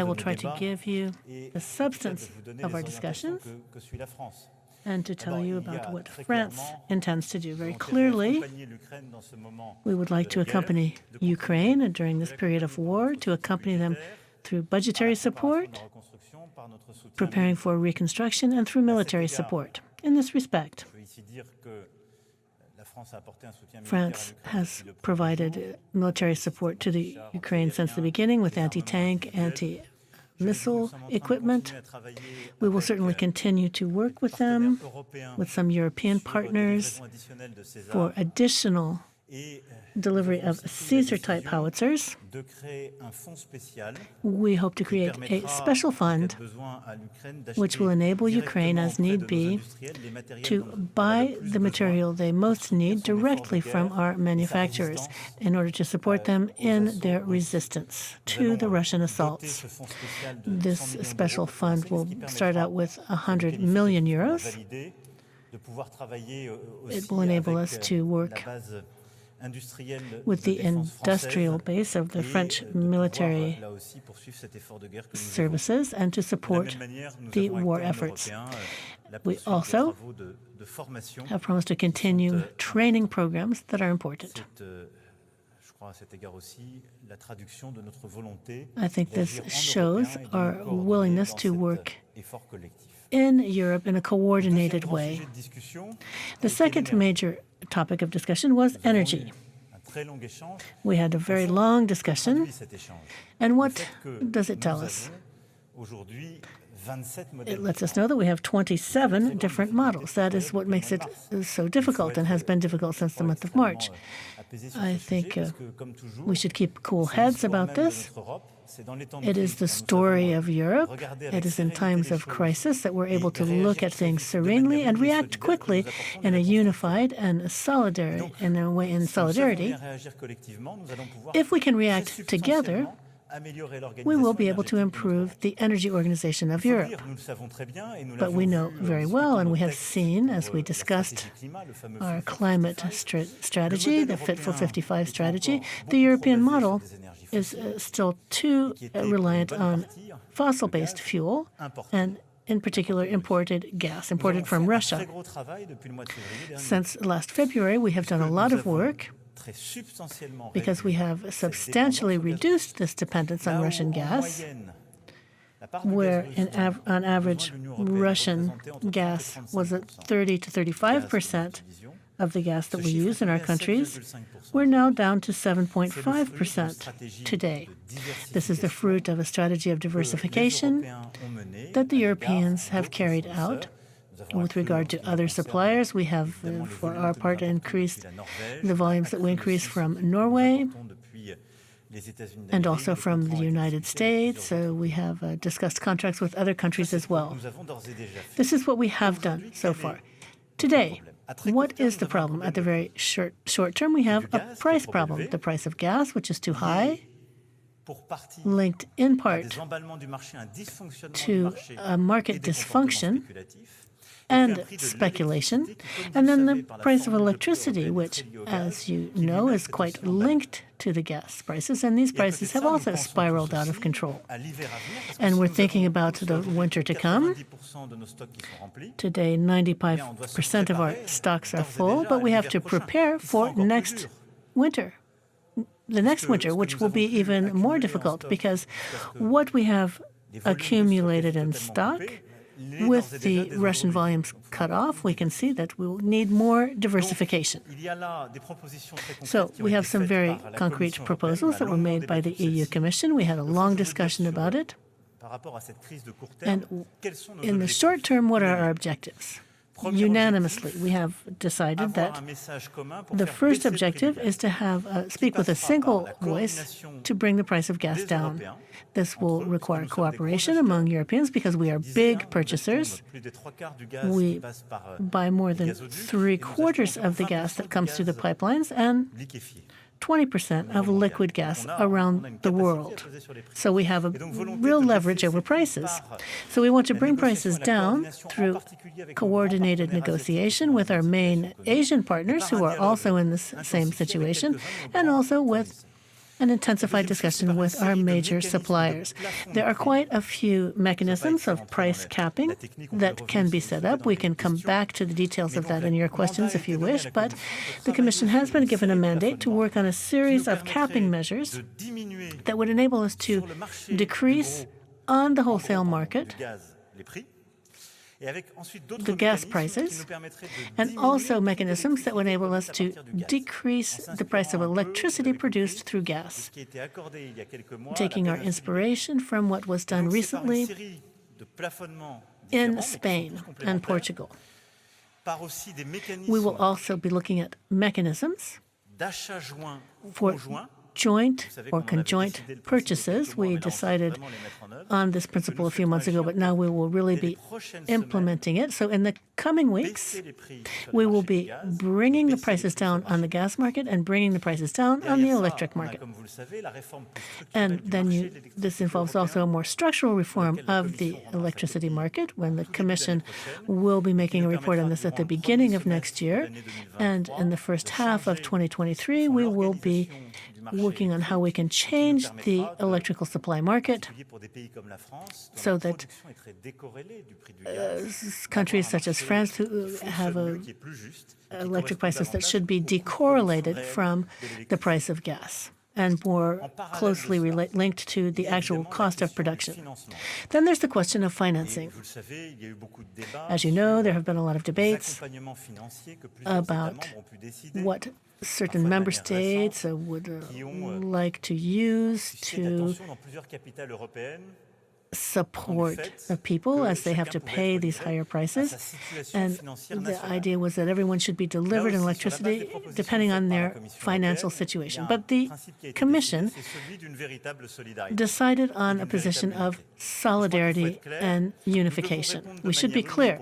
will try to give you the substance of our discussions and to tell you about what France intends to do. Very clearly, we would like to accompany Ukraine during this period of war, to accompany them through budgetary support, preparing for reconstruction, and through military support. In this respect, France has provided military support to the Ukraine since the beginning with anti-tank, anti-missile equipment. We will certainly continue to work with them, with some European partners, for additional delivery of Caesar-type howitzers. We hope to create a special fund which will enable Ukraine, as need be, to buy the material they most need directly from our manufacturers in order to support them in their resistance to the Russian assaults. This special fund will start out with 100 million euros. It will enable us to work with the industrial base of the French military services and to support the war efforts. We also have promised to continue training programs that are important. I think this shows our willingness to work in Europe in a coordinated way. The second major topic of discussion was energy. We had a very long discussion. And what does it tell us? It lets us know that we have 27 different models. That is what makes it so difficult and has been difficult since the month of March. I think we should keep cool heads about this. It is the story of Europe. It is in times of crisis that we're able to look at things serenely and react quickly in a unified and solidarity. If we can react together, we will be able to improve the energy organization of Europe. But we know very well, and we have seen, as we discussed our climate strategy, the Fit for 55 strategy, the European model is still too reliant on fossil-based fuel, and in particular imported gas, imported from Russia. Since last February, we have done a lot of work because we have substantially reduced this dependence on Russian gas, where on average Russian gas was at 30 to 35% of the gas that we use in our countries. We're now down to 7.5% today. This is the fruit of a strategy of diversification that the Europeans have carried out. With regard to other suppliers, we have, for our part, increased the volumes that we increase from Norway and also from the United States. We have discussed contracts with other countries as well. This is what we have done so far. Today, what is the problem? At the very short term, we have a price problem. The price of gas, which is too high, linked in part to a market dysfunction and speculation, and then the price of electricity, which, as you know, is quite linked to the gas prices, and these prices have also spiraled out of control. And we're thinking about the winter to come. Today, 95% of our stocks are full, but we have to prepare for next winter. The next winter, which will be even more difficult, because what we have accumulated in stock, with the Russian volumes cut off, we can see that we will need more diversification. So we have some very concrete proposals that were made by the EU Commission. We had a long discussion about it. And in the short term, what are our objectives? Unanimously, we have decided that the first objective is to have speak with a single voice to bring the price of gas down. This will require cooperation among Europeans because we are big purchasers. We buy more than 3/4 of the gas that comes through the pipelines and 20% of liquid gas around the world. So we have a real leverage over prices. So we want to bring prices down through coordinated negotiation with our main Asian partners who are also in this same situation, and also with and intensify discussion with our major suppliers. There are quite a few mechanisms of price capping that can be set up. We can come back to the details of that in your questions if you wish, but the Commission has been given a mandate to work on a series of capping measures that would enable us to decrease on the wholesale market the gas prices, and also mechanisms that would enable us to decrease the price of electricity produced through gas, taking our inspiration from what was done recently in Spain and Portugal. We will also be looking at mechanisms for joint or conjoint purchases. We decided on this principle a few months ago, but now we will really be implementing it. So in the coming weeks, we will be bringing the prices down on the gas market and bringing the prices down on the electric market. And then this involves also a more structural reform of the electricity market, when the Commission will be making a report on this at the beginning of next year. And in the first half of 2023, we will be working on how we can change the electrical supply market so that countries such as France, who have electric prices that should be decorrelated from the price of gas and more closely linked to the actual cost of production. Then there's the question of financing. As you know, there have been a lot of debates about what certain member states would like to use to support the people as they have to pay these higher prices. And the idea was that everyone should be delivered in electricity depending on their financial situation. But the Commission decided on a position of solidarity and unification. We should be clear.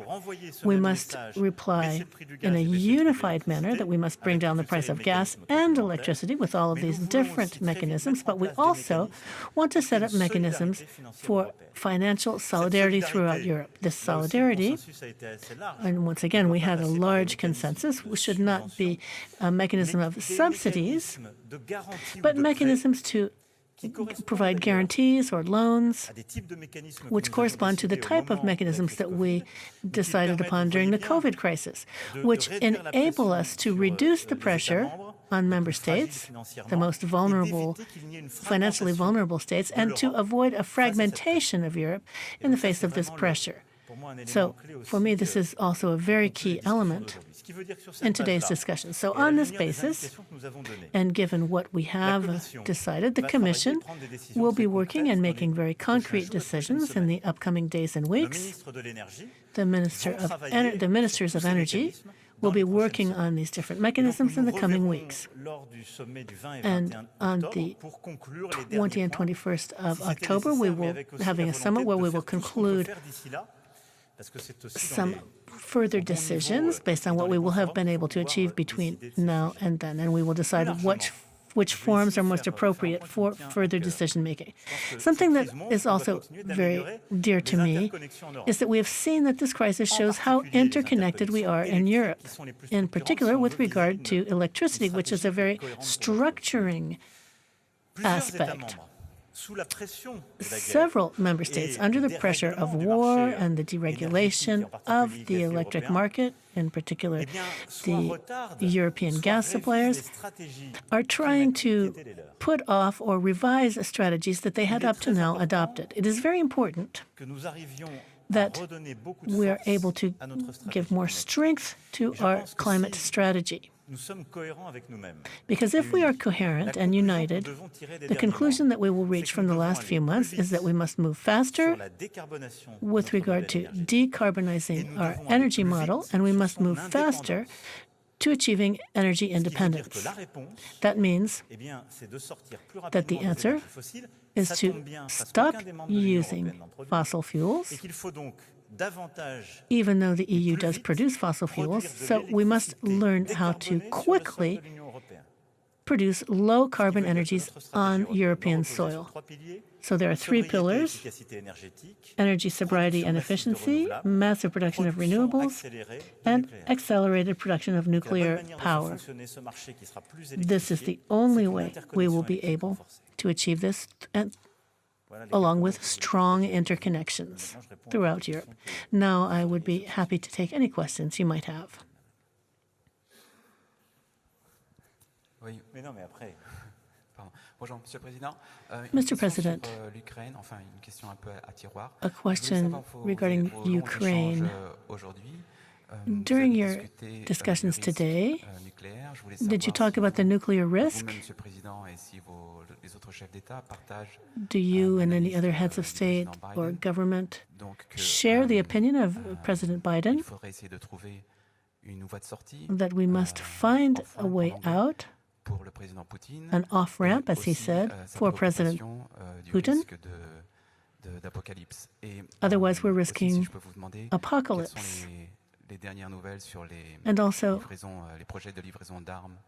We must reply in a unified manner that we must bring down the price of gas and electricity with all of these different mechanisms, but we also want to set up mechanisms for financial solidarity throughout Europe. This solidarity, and once again, we had a large consensus, should not be a mechanism of subsidies, but mechanisms to provide guarantees or loans, which correspond to the type of mechanisms that we decided upon during the COVID crisis, which enable us to reduce the pressure on member states, the most vulnerable, financially vulnerable states, and to avoid a fragmentation of Europe in the face of this pressure. So, for me, this is also a very key element in today's discussion. So on this basis, and given what we have decided, the Commission will be working and making very concrete decisions in the upcoming days and weeks. The Ministers of Energy will be working on these different mechanisms in the coming weeks. And on the 20th and 21st of October, we will be having a summit where we will conclude some further decisions based on what we will have been able to achieve between now and then, and we will decide which forms are most appropriate for further decision-making. Something that is also very dear to me is that we have seen that this crisis shows how interconnected we are in Europe, in particular with regard to electricity, which is a very structuring aspect. Several member states, under the pressure of war and the deregulation of the electric market, in particular the European gas suppliers, are trying to put off or revise strategies that they had up to now adopted. It is very important that we are able to give more strength to our climate strategy. Because if we are coherent and united, the conclusion that we will reach from the last few months is that we must move faster with regard to decarbonizing our energy model, and we must move faster to achieving energy independence. That means that the answer is to stop using fossil fuels, even though the EU does produce fossil fuels. So we must learn how to quickly produce low-carbon energies on European soil. So there are three pillars: energy sobriety and efficiency, massive production of renewables, and accelerated production of nuclear power. This is the only way we will be able to achieve this, and along with strong interconnections throughout Europe. Now, I would be happy to take any questions you might have. Mr. President, a question regarding Ukraine. During your discussions today, did you talk about the nuclear risk? Do you and any other heads of state or government share the opinion of President Biden that we must find a way out, an off-ramp, as he said, for President Putin? Otherwise, we're risking apocalypse. And also,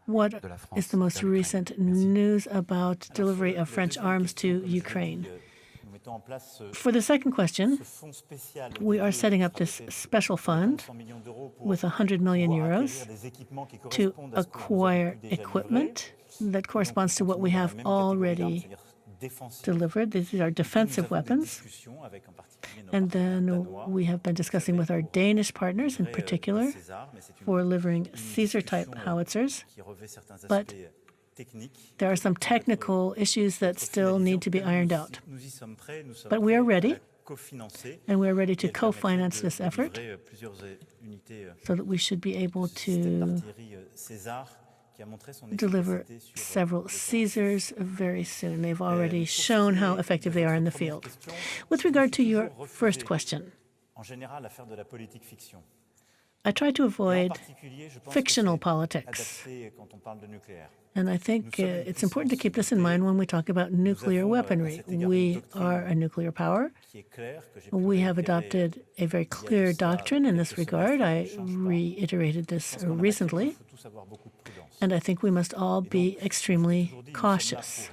what is the most recent news about delivery of French arms to Ukraine? For the second question, we are setting up this special fund with 100 million euros to acquire equipment that corresponds to what we have already delivered. These are defensive weapons. And then we have been discussing with our Danish partners in particular for delivering Caesar-type howitzers. But there are some technical issues that still need to be ironed out. But we are ready, and we are ready to co-finance this effort so that we should be able to deliver several Caesars very soon. They've already shown how effective they are in the field. With regard to your first question, I try to avoid fictional politics. And I think it's important to keep this in mind when we talk about nuclear weaponry. We are a nuclear power. We have adopted a very clear doctrine in this regard. I reiterated this recently. And I think we must all be extremely cautious.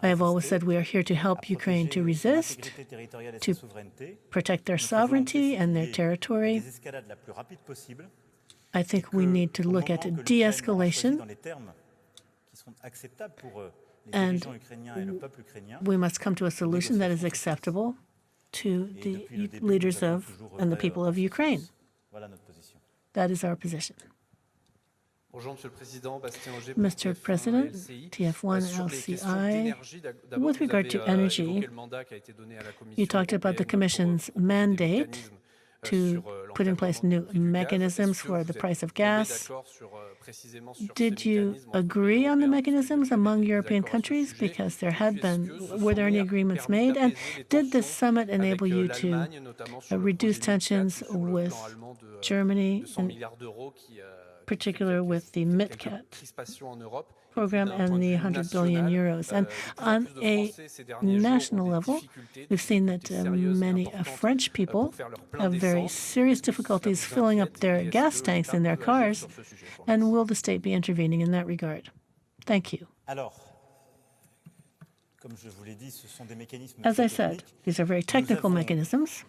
I have always said we are here to help Ukraine to resist, to protect their sovereignty and their territory. I think we need to look at de-escalation, and we must come to a solution that is acceptable to the leaders of and the people of Ukraine. That is our position. Mr. President, TF1 LCI, with regard to energy, you talked about the Commission's mandate to put in place new mechanisms for the price of gas. Did you agree on the mechanisms among European countries? Because were there any agreements made? And did this summit enable you to reduce tensions with Germany, in particular with the MidCat program and the 100 billion euros? And on a national level, we've seen that many French people have very serious difficulties filling up their gas tanks in their cars. And will the state be intervening in that regard? Thank you. As I said, these are very technical mechanisms.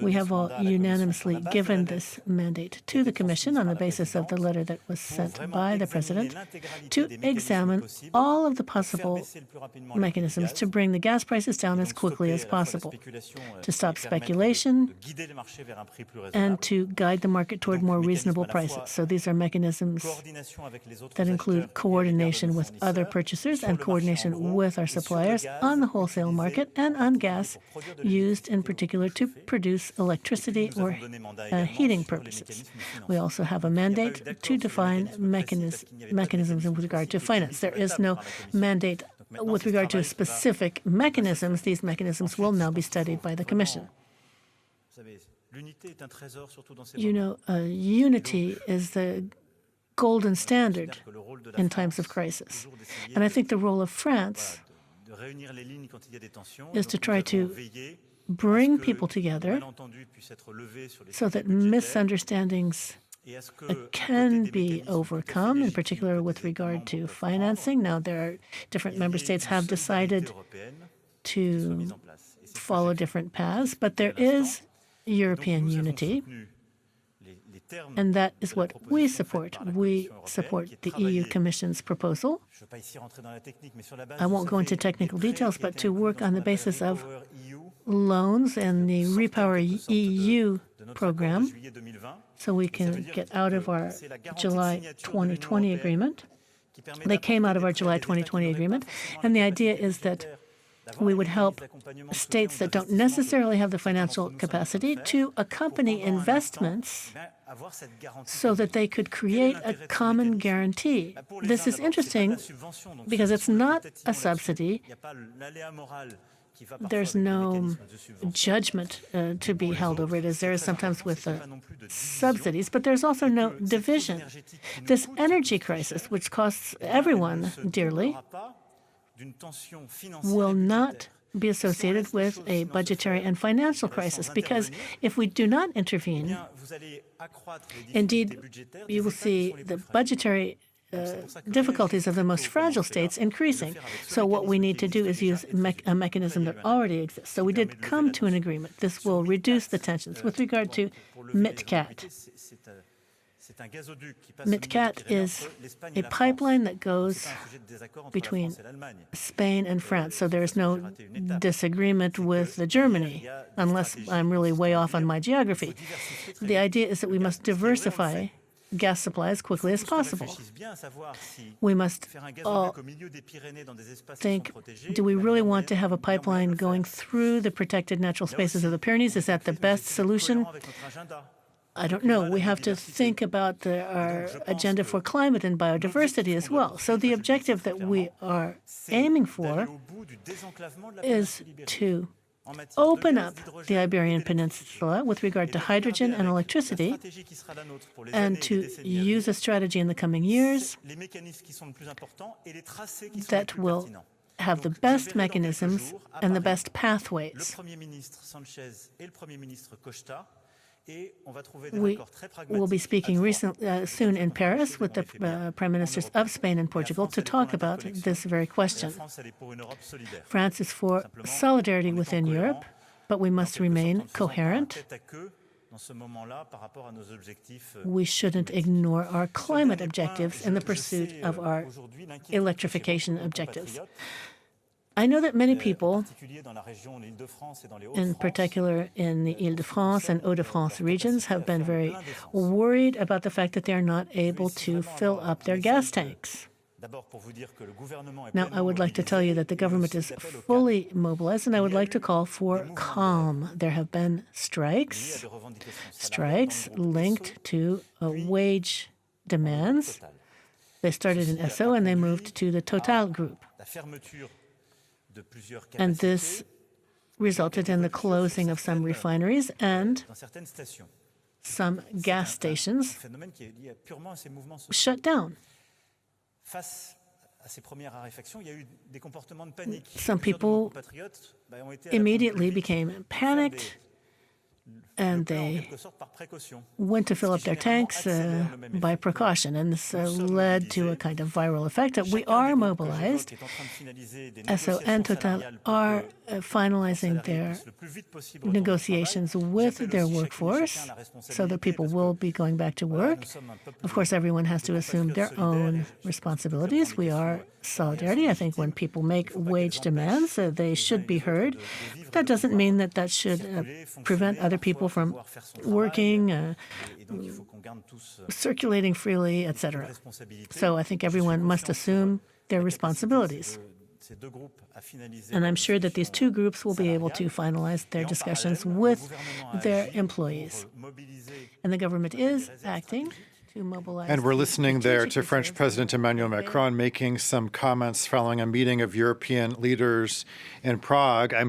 We have all unanimously given this mandate to the Commission on the basis of the letter that was sent by the President to examine all of the possible mechanisms to bring the gas prices down as quickly as possible, to stop speculation, and to guide the market toward more reasonable prices. So these are mechanisms that include coordination with other purchasers and coordination with our suppliers on the wholesale market and on gas used in particular to produce electricity or heating purposes. We also have a mandate to define mechanisms with regard to finance. There is no mandate with regard to specific mechanisms. These mechanisms will now be studied by the Commission. You know, unity is the golden standard in times of crisis. And I think the role of France is to try to bring people together so that misunderstandings can be overcome, in particular with regard to financing. Now, there are different member states have decided to follow different paths, but there is European unity, and that is what we support. We support the EU Commission's proposal. I won't go into technical details, but to work on the basis of loans and the Repower EU program, so we can get out of our July 2020 agreement. They came out of our July 2020 agreement, and the idea is that we would help states that don't necessarily have the financial capacity to accompany investments so that they could create a common guarantee. This is interesting because it's not a subsidy. There's no judgment to be held over it, as there is sometimes with subsidies, but there's also no division. This energy crisis, which costs everyone dearly, will not be associated with a budgetary and financial crisis, because if we do not intervene, indeed, you will see the budgetary difficulties of the most fragile states increasing. So what we need to do is use a mechanism that already exists. So we did come to an agreement. This will reduce the tensions. With regard to MidCat, MidCat is a pipeline that goes between Spain and France. So there is no disagreement with Germany, unless I'm really way off on my geography. The idea is that we must diversify gas supply as quickly as possible. We must all think, do we really want to have a pipeline going through the protected natural spaces of the Pyrenees? Is that the best solution? I don't know. We have to think about our agenda for climate and biodiversity as well. So the objective that we are aiming for is to open up the Iberian Peninsula with regard to hydrogen and electricity, and to use a strategy in the coming years that will have the best mechanisms and the best pathways. We will be speaking soon in Paris with the Prime Ministers of Spain and Portugal to talk about this very question. France is for solidarity within Europe, but we must remain coherent. We shouldn't ignore our climate objectives in the pursuit of our electrification objectives. I know that many people, in particular in the Île-de-France and Hauts-de-France regions, have been very worried about the fact that they are not able to fill up their gas tanks. Now, I would like to tell you that the government is fully mobilized, and I would like to call for calm. There have been strikes linked to wage demands. They started in Esso and they moved to the Total group. And this resulted in the closing of some refineries and some gas stations shut down. Some people immediately became panicked, and they went to fill up their tanks by precaution, and this led to a kind of viral effect. We are mobilized. Esso and Total are finalizing their negotiations with their workforce so that people will be going back to work. Of course, everyone has to assume their own responsibilities. We are solidarity. I think when people make wage demands, they should be heard. That doesn't mean that that should prevent other people from working, circulating freely, etc. So I think everyone must assume their responsibilities. And I'm sure that these two groups will be able to finalize their discussions with their employees. And the government is acting to mobilize. And we're listening there to French President Emmanuel Macron making some comments following a meeting of European leaders in Prague. I'm